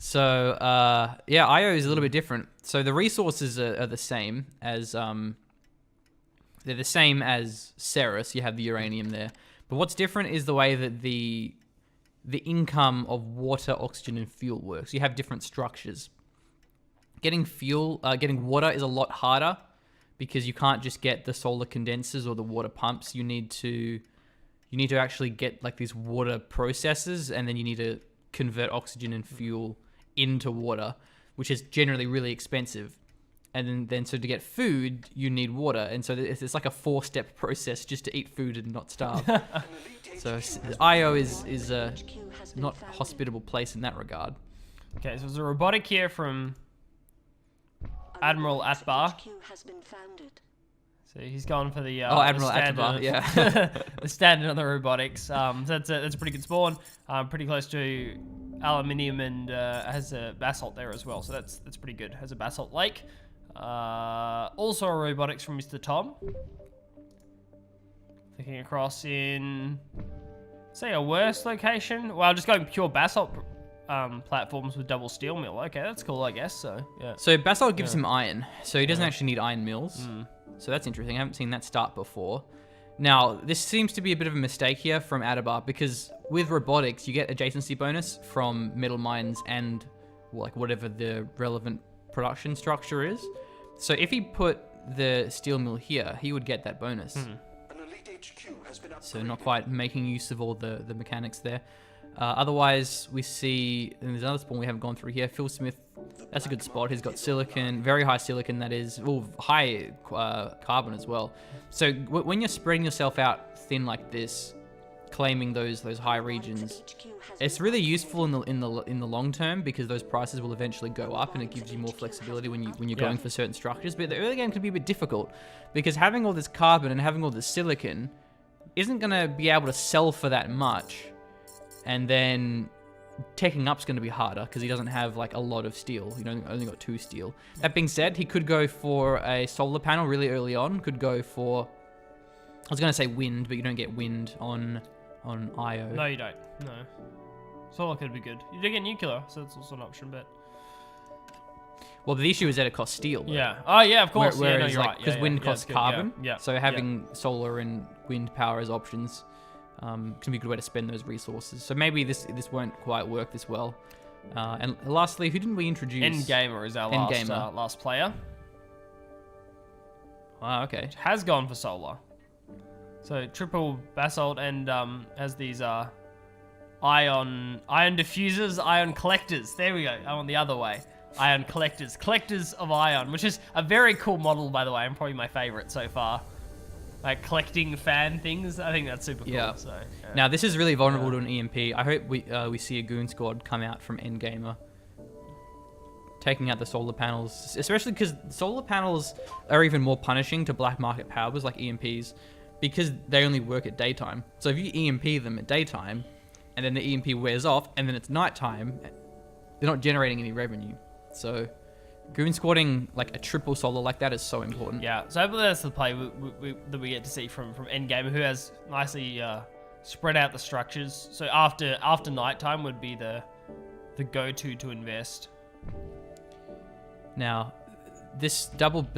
So yeah, IO is a little bit different. So the resources are the same as they're the same as Ceres. You have the uranium there, but what's different is the way that the income of water, oxygen, and fuel works. You have different structures. Getting water is a lot harder because you can't just get the solar condensers or the water pumps. You need to actually get like these water processes, and then you need to convert oxygen and fuel into water, which is generally really expensive. And then so to get food, you need water. And so it's like a 4-step process just to eat food and not starve. So IO is a not hospitable place in that regard. Okay, so there's a robotic here from Admiral Atbar. So he's gone for the Admiral the standard, Atbar, yeah. the standard of the robotics. So that's a pretty good spawn. Pretty close to aluminium and has a basalt there as well. So that's pretty good. Has a basalt lake. Also a robotics from Mr. Tom. Thinking across in, say, a worse location. Well, just going pure basalt platforms with double steel mill. Okay, that's cool, I guess. So yeah. So basalt gives him iron, so he doesn't actually need iron mills. So that's interesting. I haven't seen that start before. Now, this seems to be a bit of a mistake here from Adabar, because with robotics, you get adjacency bonus from metal mines and like whatever the relevant production structure is. So if he put the steel mill here, he would get that bonus. So not quite making use of all the mechanics there. Otherwise, we see, and there's another spawn we haven't gone through here. Phil Smith, that's a good spot. He's got silicon, very high silicon, that is, well, high carbon as well. So when you're spreading yourself out thin like this, claiming those high regions, it's really useful in the long term, because those prices will eventually go up, and it gives you more flexibility when you're going for certain structures. But the early game can be a bit difficult, because having all this carbon and having all this silicon isn't going to be able to sell for that much. And then taking up's going to be harder because he doesn't have like a lot of steel. You know, only got 2 steel. That being said, he could go for a solar panel really early on. Could go for, I was going to say wind, but you don't get wind on IO. No, you don't. No. Solar could be good. You do get nuclear, so that's also an option, but... Well, the issue is that it costs steel, though. Yeah. Oh, yeah, of course. Whereas, yeah, no, you're like, right. because wind costs carbon. Yeah. So having solar and wind power as options can be a good way to spend those resources. So maybe this won't quite work this well. And lastly, who didn't we introduce? Endgamer is our last player. Ah, okay. Which has gone for solar. So triple basalt and has these ion diffusers, ion collectors. There we go. I went the other way. Ion collectors of ion, which is a very cool model, by the way, and probably my favorite so far. Like collecting fan things, I think that's super cool. Yeah. So, yeah. Now this is really vulnerable to an EMP. I hope we see a goon squad come out from Endgamer, taking out the solar panels, especially because solar panels are even more punishing to black market powers like EMPs, because they only work at daytime. So if you EMP them at daytime, and then the EMP wears off, and then it's nighttime, they're not generating any revenue. So goon squatting like a triple solar like that is so important. Yeah, so hopefully that's the play that we get to see from Endgamer, who has nicely spread out the structures. So after nighttime would be the go-to to invest. Now, this double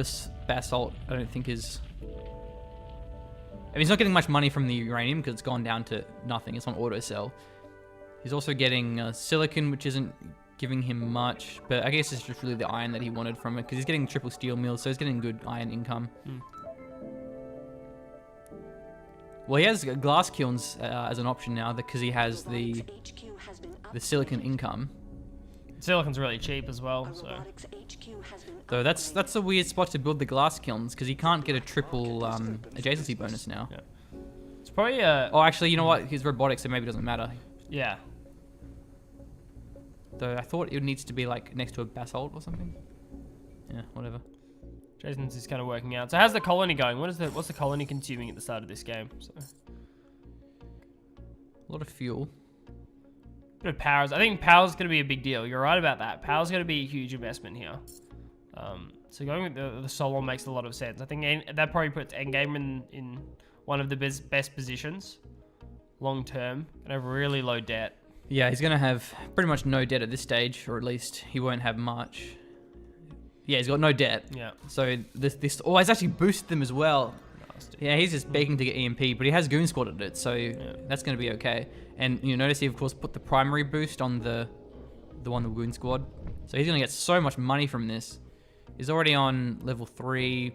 basalt I don't think is... I mean, he's not getting much money from the uranium because it's gone down to nothing. It's on auto sell. He's also getting silicon, which isn't giving him much, but I guess it's just really the iron that he wanted from it, because he's getting triple steel mills, so he's getting good iron income. Well, he has glass kilns as an option now, because he has the silicon income. Silicon's really cheap as well, so... So that's a weird spot to build the glass kilns, because he can't get a triple adjacency bonus now. Yeah. It's probably Oh, actually, you know what? He's robotic, so maybe it doesn't matter. Yeah. Though I thought it needs to be like next to a basalt or something. Yeah, whatever. Jason's is kind of working out. So how's the colony going? What's the colony consuming at the start of this game? So a lot of fuel. Bit of powers. I think power's going to be a big deal. You're right about that. Power's going to be a huge investment here. So going with the solar makes a lot of sense. I think that probably puts Endgame in one of the best positions long term, and have really low debt. Yeah, he's going to have pretty much no debt at this stage, or at least he won't have much. Yeah, he's got no debt. Yeah. So this oh, he's actually boosted them as well. Nasty. Yeah, he's just begging to get EMP, but he has Goon Squatted it, so that's going to be okay. And you notice he, of course, put the primary boost on the one, the Goon Squad. So he's going to get so much money from this. He's already on level 3.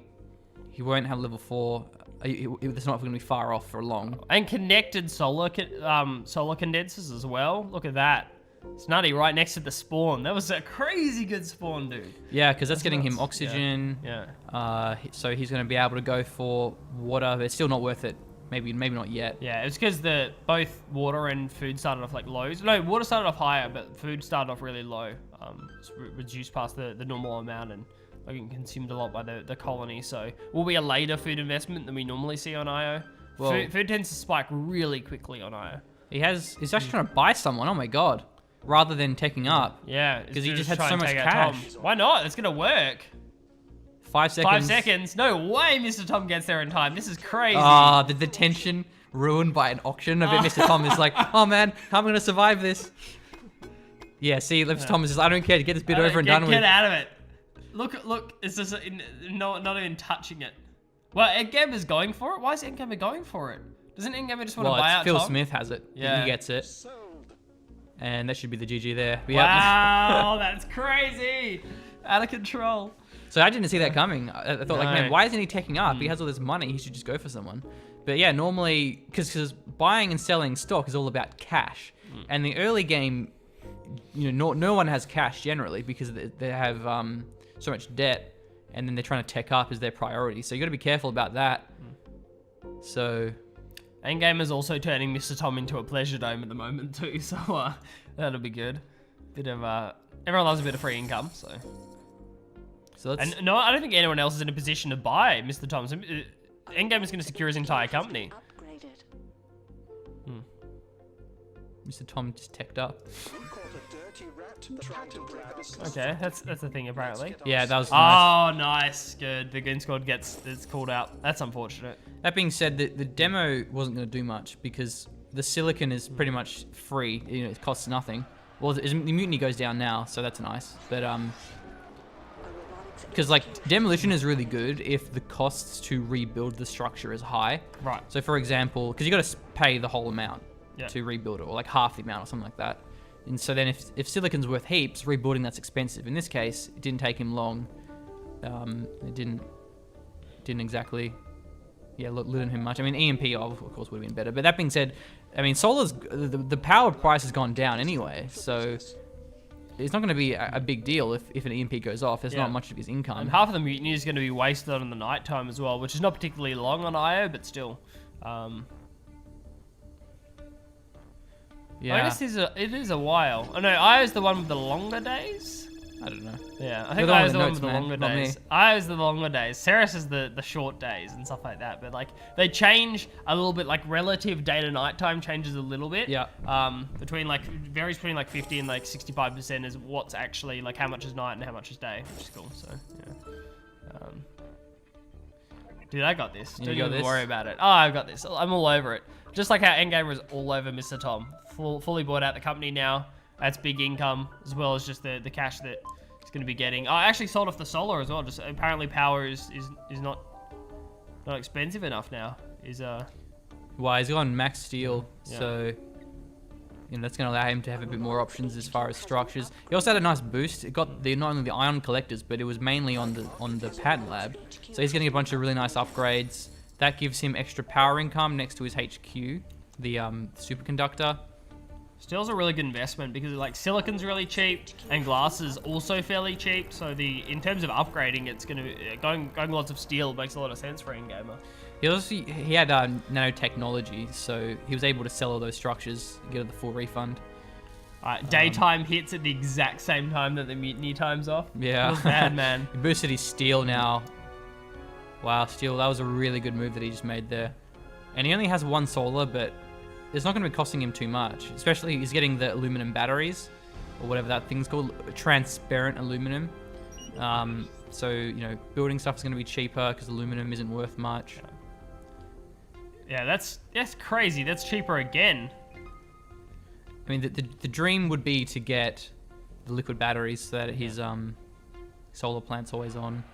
He won't have level 4. It's not going to be far off for long. And connected solar condensers as well. Look at that. It's nutty right next to the spawn. That was a crazy good spawn, dude. Yeah, because that's getting nuts. him oxygen. Yeah. So he's going to be able to go for water. But it's still not worth it. Maybe not yet. Yeah, it's because both water and food started off like lows. No, water started off higher, but food started off really low. It's reduced past the normal amount and getting consumed a lot by the colony. So will be a later food investment than we normally see on IO. Well, food tends to spike really quickly on IO. He's actually trying to buy someone. Oh my god. Rather than taking up. Yeah, because he just had try so and much take out Tom. cash. Why not? It's gonna work. 5 seconds. 5 seconds. No way, Mr. Tom gets there in time. This is crazy. Ah, the tension ruined by an auction. I bet Mr. Tom is like, oh man, how am I gonna survive this? Yeah, see, Mr. Tom is just, I don't care to get this bit over and done with. Get out of it. Look, it's just not even touching it. Well, Endgamer's going for it. Why is Endgamer going for it? Doesn't Endgamer just want to buy out Phil Tom? Smith has it. Yeah. He gets it. And that should be the GG there. But Wow, that's crazy. Out of control. So I didn't see that coming. I thought, like, man, No. why isn't he taking up? He has all this money. He should just go for someone. But yeah, normally, because buying and selling stock is all about cash. And the early game, no one has cash generally because they have so much debt, and then they're trying to tech up as their priority. So you got to be careful about that. So. Endgamer's also turning Mr. Tom into a pleasure dome at the moment too, so that'll be good. Bit of everyone loves a bit of free income, so. And no, I don't think anyone else is in a position to buy Mr. Tom. So, Endgamer's going to secure his entire company. Mr. Tom just teched up. Okay, that's the thing apparently. Yeah, that was nice. Oh, nice, good. The Goon Squad gets called out. That's unfortunate. That being said, the demo wasn't going to do much because the silicon is pretty much free. It costs nothing. Well, the mutiny goes down now, so that's nice. But because like demolition is really good if the costs to rebuild the structure is high. Right. So for example, because you got to pay the whole amount to rebuild it, or like half the amount or something like that. And so then if silicon's worth heaps, rebuilding that's expensive. In this case, it didn't take him long. It didn't exactly lit him much. I mean, EMP of course would have been better. But that being said, I mean, solar's the power price has gone down anyway, so it's not going to be a big deal if an EMP goes off. There's not much of his income. And half of the mutiny is going to be wasted on the night time as well, which is not particularly long on IO, but still. Yeah. I guess it is a while. Oh no, IO's the one with the longer days? I don't know. Yeah, I think IO's the one with the longer days. IO's the longer days. Ceres is the short days and stuff like that. But like they change a little bit, like relative day to night time changes a little bit. Yeah. Varies between like 50 and like 65% is what's actually like how much is night and how much is day, which is cool. So yeah. Dude, I got this. Don't even worry about it. Oh, I've got this. I'm all over it. Just like how Endgamer was all over Mr. Tom. Fully bought out the company now. That's big income, as well as just the cash that he's going to be getting. I actually sold off the solar as well. Just apparently power is not expensive enough now. Well, he's gone max steel, so that's going to allow him to have a bit more options as far as structures. He also had a nice boost. It got not only the ion collectors, but it was mainly on the patent lab. So he's getting a bunch of really nice upgrades. That gives him extra power income next to his HQ, the superconductor. Steel's a really good investment because like silicon's really cheap and glass is also fairly cheap. So in terms of upgrading, it's going to going lots of steel makes a lot of sense for Endgamer. He had nanotechnology, so he was able to sell all those structures, get the full refund. Daytime hits at the exact same time that the mutiny time's off. Yeah. It was bad, man. He boosted his steel now. Wow, steel, that was a really good move that he just made there. And he only has one solar, but it's not going to be costing him too much. Especially he's getting the aluminum batteries, or whatever that thing's called, transparent aluminum. So, building stuff is going to be cheaper because aluminum isn't worth much. Yeah, that's crazy. That's cheaper again. I mean, the dream would be to get the liquid batteries so that his solar plant's always on.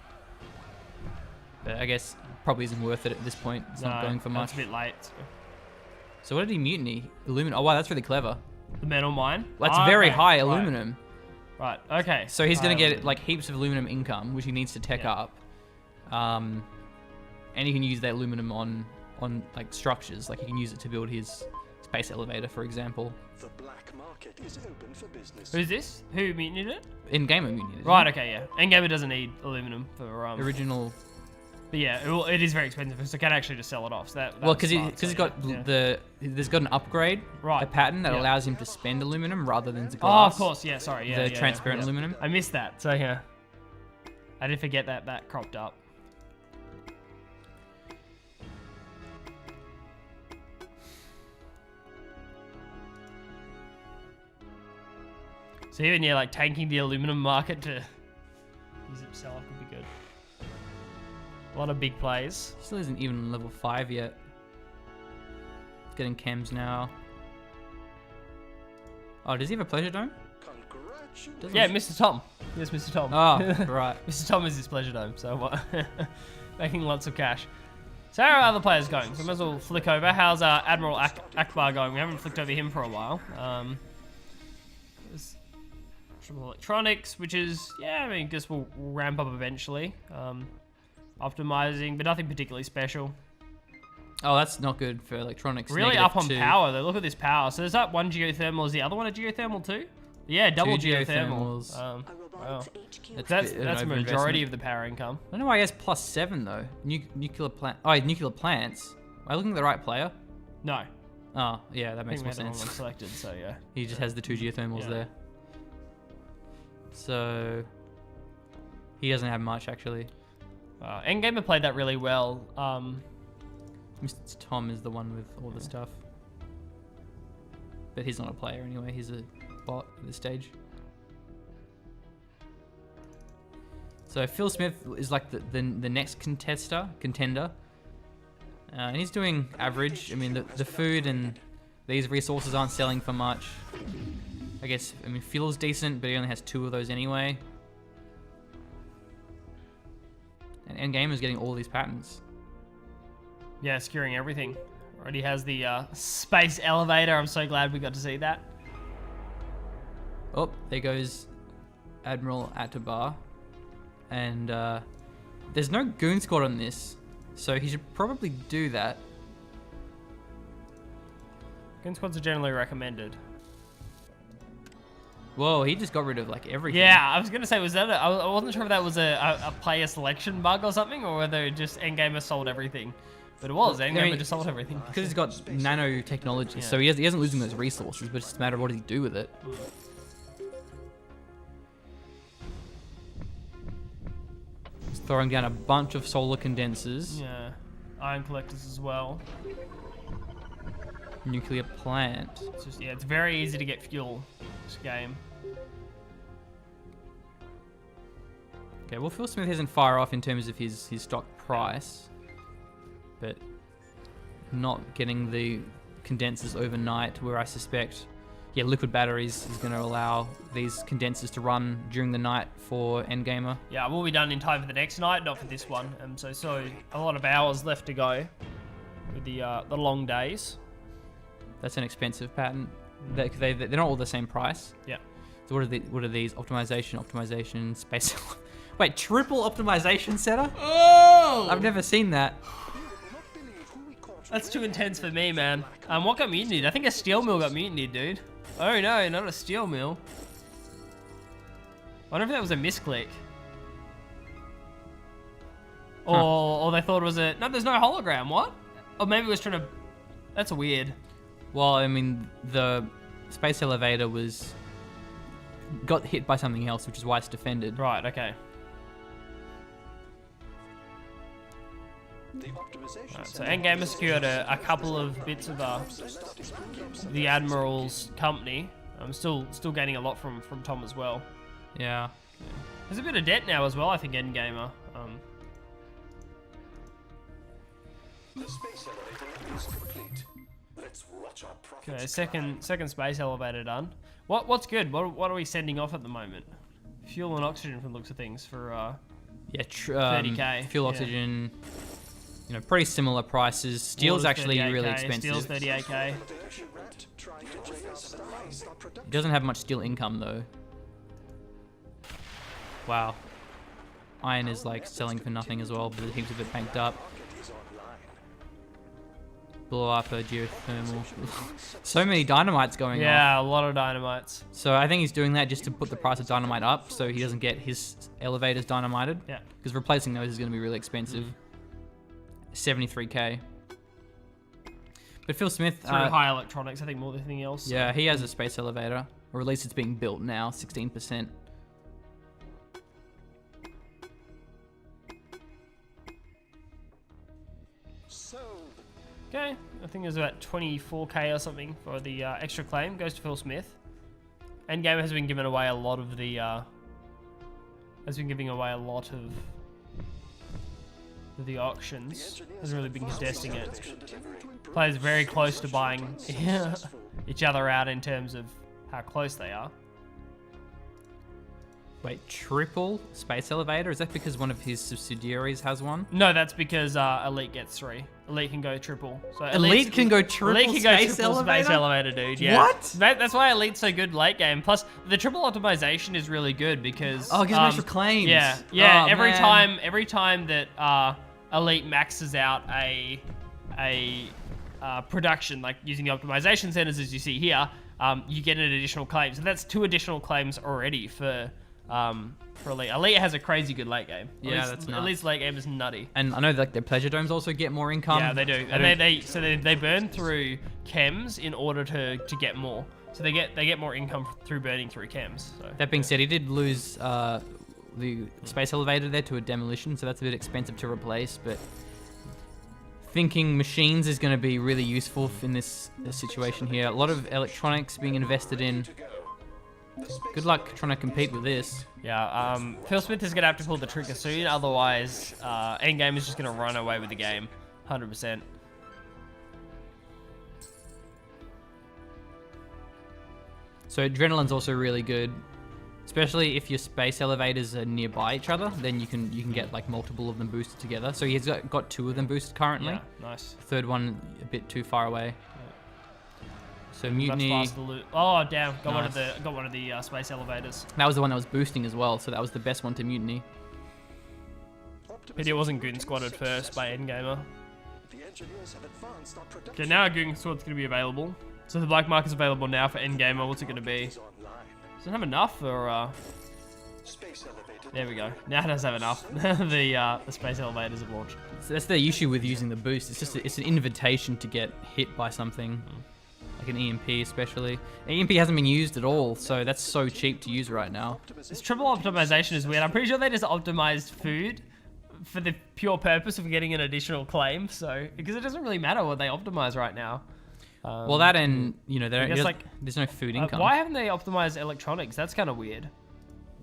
But I guess probably isn't worth it at this point. It's not going for much. That's a bit late. So what did he mutiny? Aluminum. Oh wow, that's really clever. The metal mine? That's very high aluminum. Right, okay. So he's going to get like heaps of aluminum income, which he needs to tech up. And he can use that aluminum on like structures. Like he can use it to build his space elevator, for example. The black market is open for business. Who's this? Who mutinied it? In-gamer mutiny. Right, okay, yeah. Endgamer doesn't need aluminum for original. But yeah, it is very expensive, so I can actually just sell it off. So that well, because he's got there's got an upgrade, a pattern that allows him to spend aluminum rather than the glass. Oh, of course, yeah, sorry, yeah. The transparent aluminum. I missed that, so yeah. I did forget that cropped up. So even like tanking the aluminum market to use it himself could be good. A lot of big plays. Still isn't even level 5 yet. Getting chems now. Oh, does he have a pleasure dome? Congratulations. Yeah, Mr. Tom. Yes, Mr. Tom. Oh, right. Mr. Tom is his pleasure dome, so making lots of cash. So how are other players going? So I might as well flick over. How's Admiral Akbar going? We haven't flicked over him for a while. There's Triple Electronics, which is, yeah, I mean, guess we'll ramp up eventually. Optimizing, but nothing particularly special. Oh, that's not good for electronics. Really up on power, though. Look at this power. So there's that one geothermal. Is the other one a geothermal too? Yeah, double geothermal. Wow. That's a majority of the power income. I don't know why he has +7 though. Nuclear plant. Oh, nuclear plants. Am I looking at the right player? No. Oh, yeah, that makes more I think we had the sense. wrong one selected, so yeah. He just has the 2 geothermals there. So he doesn't have much actually. Endgamer played that really well. Mr. Tom is the one with all the stuff. But he's not a player anyway, he's a bot at this stage. So Phil Smith is like the next contender. And he's doing average. I mean, the food and these resources aren't selling for much. I guess, I mean, fuel's decent, but he only has 2 of those anyway. And Endgame is getting all these patents. Yeah, securing everything. Already has the space elevator. I'm so glad we got to see that. Oh, there goes Admiral Atabar. And there's no goon squad on this, so he should probably do that. Goon squads are generally recommended. Whoa, he just got rid of like everything. Yeah, I was gonna say, was that I wasn't sure if that was a player selection bug or something, or whether just Endgamer sold everything. But it was, Endgamer just sold everything. Because he's got nanotechnology, so he isn't losing those resources, but it's just a matter of what does he do with it. He's throwing down a bunch of solar condensers. Yeah, iron collectors as well. Nuclear plant. It's just, yeah, it's very easy to get fuel this game. Okay, well, Phil Smith isn't far off in terms of his stock price, but not getting the condensers overnight, where I suspect, yeah, liquid batteries is going to allow these condensers to run during the night for Endgamer. Yeah, we'll be done in time for the next night, not for this one. So a lot of hours left to go with the long days. That's an expensive patent. They're not all the same price. Yeah. So what are these? Optimization, space. Wait, triple optimization setter? Oh! I've never seen that. That's too intense for me, man. What got mutinied? I think a steel mill got mutinied, dude. Oh no, not a steel mill. I wonder if that was a misclick. Or they thought it was no, there's no hologram, what? Or maybe it was trying to... That's weird. Well, I mean, the space elevator got hit by something else, which is why it's defended. Right, okay. Right, so Endgamer secured a couple of bits of the Admiral's company. I'm still gaining a lot from Tom as well. Yeah. There's a bit of debt now as well, I think, Endgamer. The space elevator is complete. Let's watch our profits. Okay, second space elevator done. What's good? What are we sending off at the moment? Fuel and oxygen from the looks of things for Yeah, 30K, fuel, yeah. oxygen. You know, pretty similar prices. Steel's water's actually 38K, really expensive. Steel's 38K. Trying to take us to stop production. He doesn't have much steel income though. Wow. Iron is like selling for nothing as well, but there's heaps of it banked up. Market is online. Blow up a geothermal. So many dynamites going off. Yeah, a lot of dynamites. So I think he's doing that just to put the price of dynamite up so he doesn't get his elevators dynamited. Yeah. Because replacing those is going to be really expensive. 73k. But Phil Smith, Through high electronics, I think more than anything else. yeah, he has a space elevator, or at least it's being built now, 16%. Sold. Okay, I think there's about 24k or something for the extra claim. Goes to Phil Smith. Endgame has been giving away a lot of the. Has been giving away a lot of the auctions. Hasn't really been contesting it. Players very close to buying each other out in terms of how close they are. Wait, triple space elevator? Is that because one of his subsidiaries has one? No, that's because Elite gets 3. Elite can go triple. So Elite can go triple Elite can go space triple elevator? space elevator, dude. Yeah. What? That's why Elite's so good late game. Plus, the triple optimization is really good because Oh, it gives him extra claims. Yeah. Oh, every man. time that Elite maxes out a production, like using the optimization centers as you see here, you get an additional claim. So that's 2 additional claims already for Elite. Elite has a crazy good late game. Yeah, that's nuts. Elite's late game is nutty. And I know like their pleasure domes also get more income. Yeah, they do. And they burn through chems in order to get more. So they get more income through burning through chems. So. That being said, he did lose the space elevator there to a demolition, so that's a bit expensive to replace, but thinking machines is going to be really useful in this situation here. A lot of electronics being invested in. Good luck trying to compete with this. Yeah, Phil Smith is going to have to pull the trigger soon, otherwise Endgame is just going to run away with the game, 100%. So adrenaline's also really good, especially if your space elevators are nearby each other. Then you can get like multiple of them boosted together. So he's got 2 of them boosted currently. Yeah, nice. Third one a bit too far away. So Much mutiny. faster loot. Oh damn! Got Nice. one of the space elevators. That was the one that was boosting as well. So that was the best one to mutiny. Pity it wasn't Goon Squadded first by Endgamer. The engineers have advanced our production. Okay, now Goon Squad's going to be available. So the black market's available now for Endgamer. What's it going to be? Is online. Does it have enough or? Space elevator. There we go. Now it does have enough. The space elevators have launched. So that's the issue with using the boost. It's just it's an invitation to get hit by something, like an EMP especially. EMP hasn't been used at all, so that's so cheap to use right now. This triple optimization is weird. I'm pretty sure they just optimized food for the pure purpose of getting an additional claim. So because it doesn't really matter what they optimize right now. Well, that and you know guess, like, there's no food income. Why haven't they optimized electronics? That's kind of weird.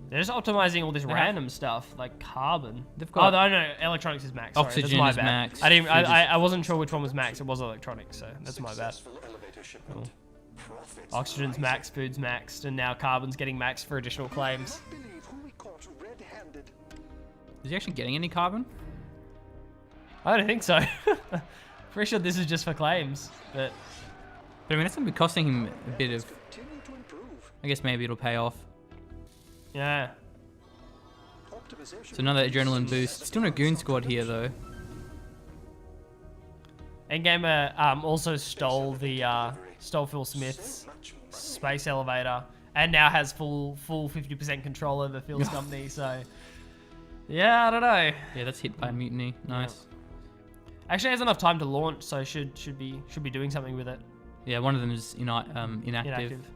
They're just optimizing all this random stuff like carbon. They've got- oh no, electronics is max. Sorry, Oxygen that's my is bad. max, I didn't. food is- I wasn't sure which one was max. It was electronics, so that's my bad. Successful elevator shipment. Profits Oxygen's max, food's maxed, and now carbon's getting maxed for additional claims. Can't believe who we caught red-handed. Is he actually getting any carbon? I don't think so. Pretty sure this is just for claims, but But I mean, that's gonna be costing him a bit of. Continue to improve. I guess maybe it'll pay off. yeah. Optimization. So another adrenaline boost. Still no goon squad here though. Endgamer also stole Phil Smith's space elevator, and now has full 50% control over Phil's company. So, yeah, I don't know. Yeah, that's hit by a mutiny. Nice. Actually, has enough time to launch, so should be doing something with it. Yeah, one of them is inactive. Inactive.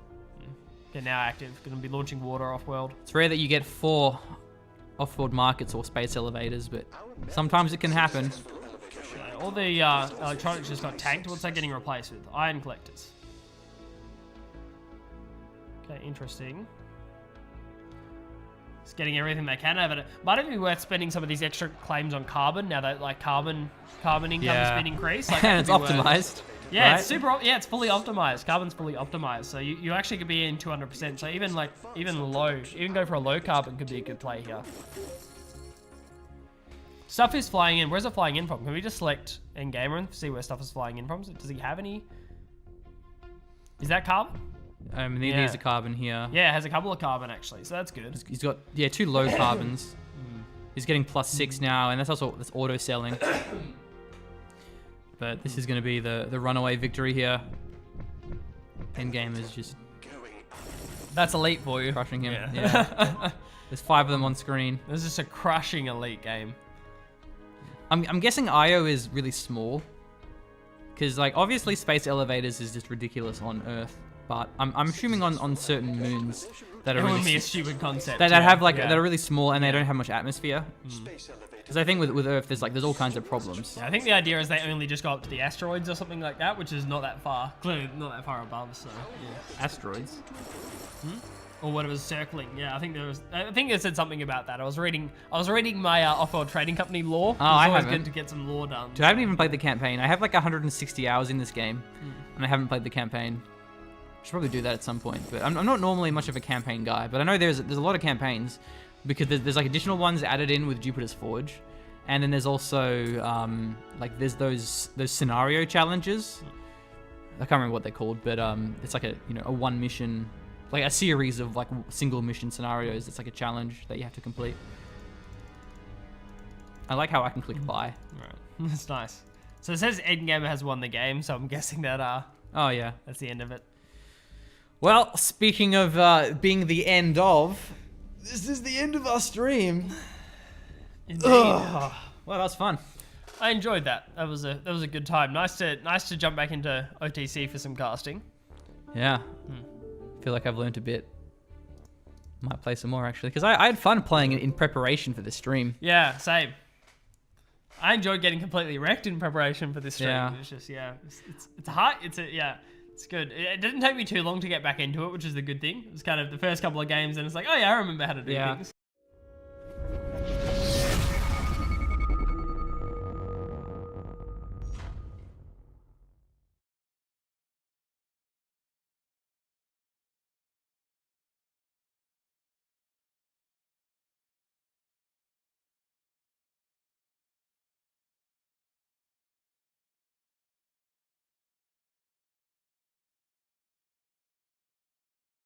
Yeah, now active. Going to be launching water Offworld. It's rare that you get 4 off-world markets or space elevators, but sometimes it can happen. All the electronics just got tanked. What's that getting replaced with? Iron collectors. Okay, interesting. It's getting everything they can out of it. Might it be worth spending some of these extra claims on carbon now that like carbon income has been increased? Like, And it's that could be worth- optimized. Yeah, right? it's it's fully optimized. Carbon's fully optimized, so you actually could be in 200%. So even low, even go for a low carbon could be a good play here. Stuff is flying in. Where's it flying in from? Can we just select in gamer and see where stuff is flying in from? Does he have any? Is that carbon? There's a carbon here. Yeah, it has a couple of carbon actually, so that's good. He's got 2 low carbons. He's getting +6 now, and that's auto selling. But this is going to be the runaway victory here. Endgame is just That's elite for you. crushing him. Yeah. There's 5 of them on screen. This is just a crushing elite game. I'm guessing Io is really small. Because, like, obviously space elevators is just ridiculous on Earth. But I'm assuming on certain moons that are It would be really a stupid concept. that yeah. have like Yeah. that are really small and they don't have much atmosphere. Space elevator. Because I think with Earth there's all kinds of problems. Yeah, I think the idea is they only just go up to the asteroids or something like that, which is not that far. Clearly not that far above, so yeah. Asteroids. Or whatever's circling. Yeah, I think it said something about that. I was reading my Offworld Trading Company lore. It's I always haven't. good to get some lore done. Dude, I haven't even played the campaign. I have like 160 hours in this game, and I haven't played the campaign. Should probably do that at some point. But I'm not normally much of a campaign guy. But I know there's a lot of campaigns because there's like additional ones added in with Jupiter's Forge, and then there's also like there's those scenario challenges. I can't remember what they're called, but it's like a one mission, like a series of like single mission scenarios. It's like a challenge that you have to complete. I like how I can click buy. Right. That's nice. So it says Endgamer has won the game, so I'm guessing that Oh yeah. that's the end of it. Well, speaking of being the end of, this is the end of our stream. Indeed. Well, that was fun. I enjoyed that. That was a good time. Nice to jump back into OTC for some casting. Yeah. Feel like I've learned a bit. Might play some more actually, because I had fun playing it in preparation for this stream. Yeah, same. I enjoyed getting completely wrecked in preparation for this stream. Yeah. It's just it's hard. It's good. It didn't take me too long to get back into it, which is the good thing. It was kind of the first couple of games, and it's like, oh yeah, I remember how to do things.